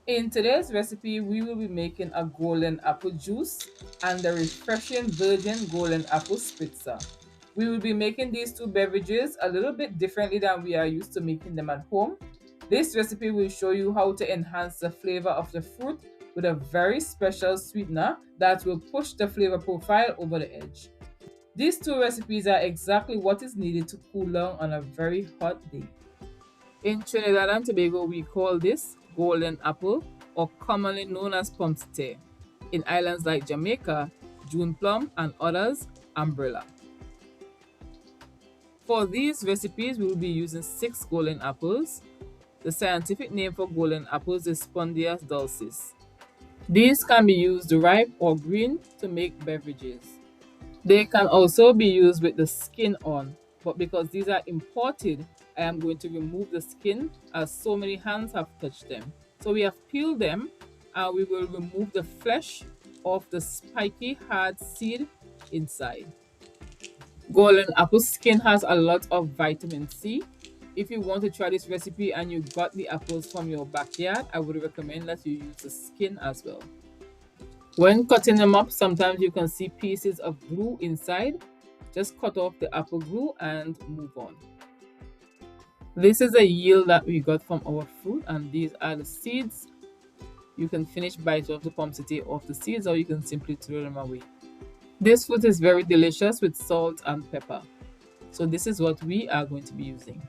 In today's recipe, we will be making a golden apple juice and the refreshing virgin golden apple spritzer. We will be making these two beverages a little bit differently than we are used to making them at home. This recipe will show you how to enhance the flavor of the fruit with a very special sweetener that will push the flavor profile over the edge. These two recipes are exactly what is needed to cool down on a very hot day. In Trinidad and Tobago, we call this golden apple, or commonly known as Pommecythere. In islands like Jamaica, June plum, and others, umbrella. For these recipes, we will be using 6 golden apples. The scientific name for golden apples is Spondias dulcis. These can be used ripe or green to make beverages. They can also be used with the skin on, but because these are imported, I am going to remove the skin as so many hands have touched them. So we have peeled them and we will remove the flesh of the spiky hard seed inside. Golden apple skin has a lot of vitamin C. If you want to try this recipe and you got the apples from your backyard, I would recommend that you use the skin as well. When cutting them up, sometimes you can see pieces of glue inside. Just cut off the apple glue and move on. This is a yield that we got from our fruit, and these are the seeds. You can finish bite off the pommecythere off the seeds, or you can simply throw them away. This fruit is very delicious with salt and pepper. So this is what we are going to be using.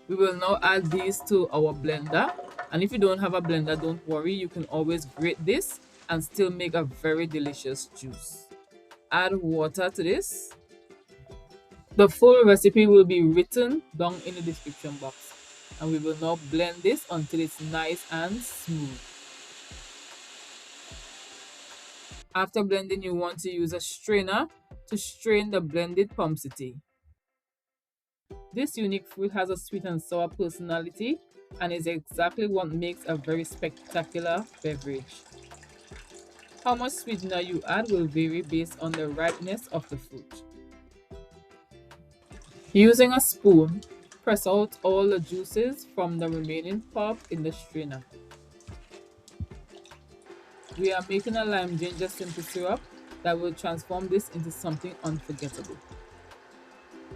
We will now add these to our blender, and if you don't have a blender, don't worry, you can always grate this and still make a very delicious juice. Add water to this. The full recipe will be written down in the description box, and we will now blend this until it's nice and smooth. After blending, you want to use a strainer to strain the blended pommecythere. This unique fruit has a sweet and sour personality and is exactly what makes a very spectacular beverage. How much sweetener you add will vary based on the ripeness of the fruit. Using a spoon, press out all the juices from the remaining pulp in the strainer. We are making a lime ginger simple syrup that will transform this into something unforgettable.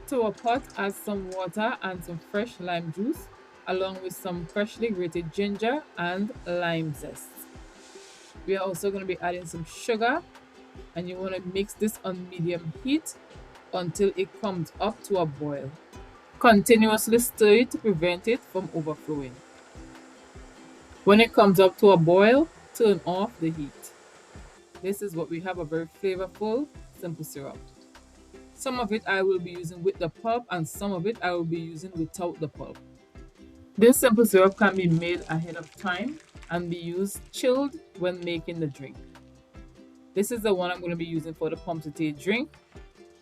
To a pot, add some water and some fresh lime juice, along with some freshly grated ginger and lime zest. We are also going to be adding some sugar, and you want to mix this on medium heat until it comes up to a boil. Continuously stir it to prevent it from overflowing. When it comes up to a boil, turn off the heat. This is what we have, a very flavorful simple syrup. Some of it I will be using with the pulp, and some of it I will be using without the pulp. This simple syrup can be made ahead of time and be used chilled when making the drink. This is the one I'm going to be using for the pommecythere drink,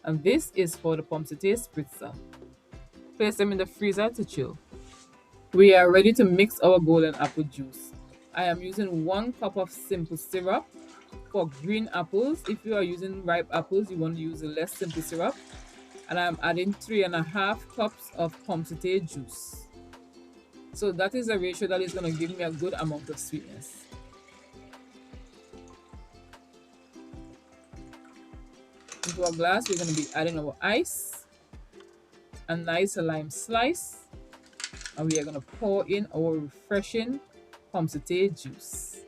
and this is for the pommecythere spritzer. Place them in the freezer to chill. We are ready to mix our golden apple juice. I am using 1 cup of simple syrup. For green apples, if you are using ripe apples, you want to use less simple syrup. And I'm adding 3.5 cups of pommecythere juice. So that is a ratio that is going to give me a good amount of sweetness. Into a glass, we're going to be adding our ice, a nice lime slice, and we are going to pour in our refreshing pommecythere juice.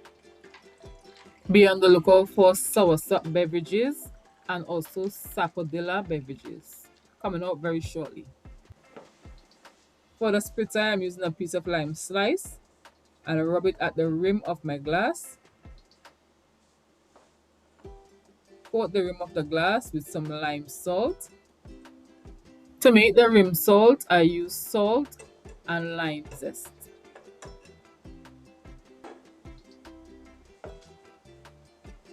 Be on the lookout for soursop beverages and also sapodilla beverages coming out very shortly. For the spritzer, I'm using a piece of lime slice and I rub it at the rim of my glass. Coat the rim of the glass with some lime salt. To make the rim salt, I use salt and lime zest.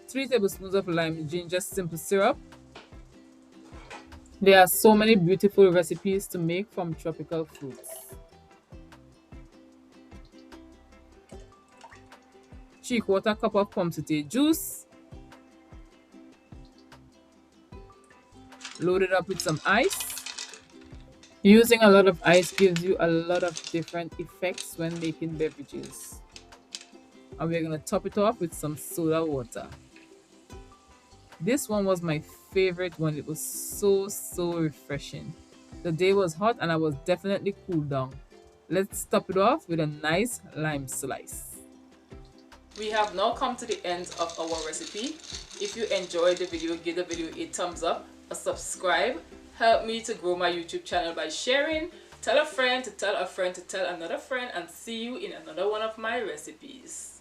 Three tablespoons of lime ginger simple syrup. There are so many beautiful recipes to make from tropical fruits. 3/4 cup of pommecythere juice. Load it up with some ice. Using a lot of ice gives you a lot of different effects when making beverages. and we're going to top it off with some soda water. This one was my favorite one. It was so refreshing. The day was hot and I was definitely cooled down. Let's top it off with a nice lime slice. We have now come to the end of our recipe. If you enjoyed the video, give the video a thumbs up, a subscribe. Help me to grow my YouTube channel by sharing. Tell a friend to tell a friend to tell another friend, and see you in another one of my recipes.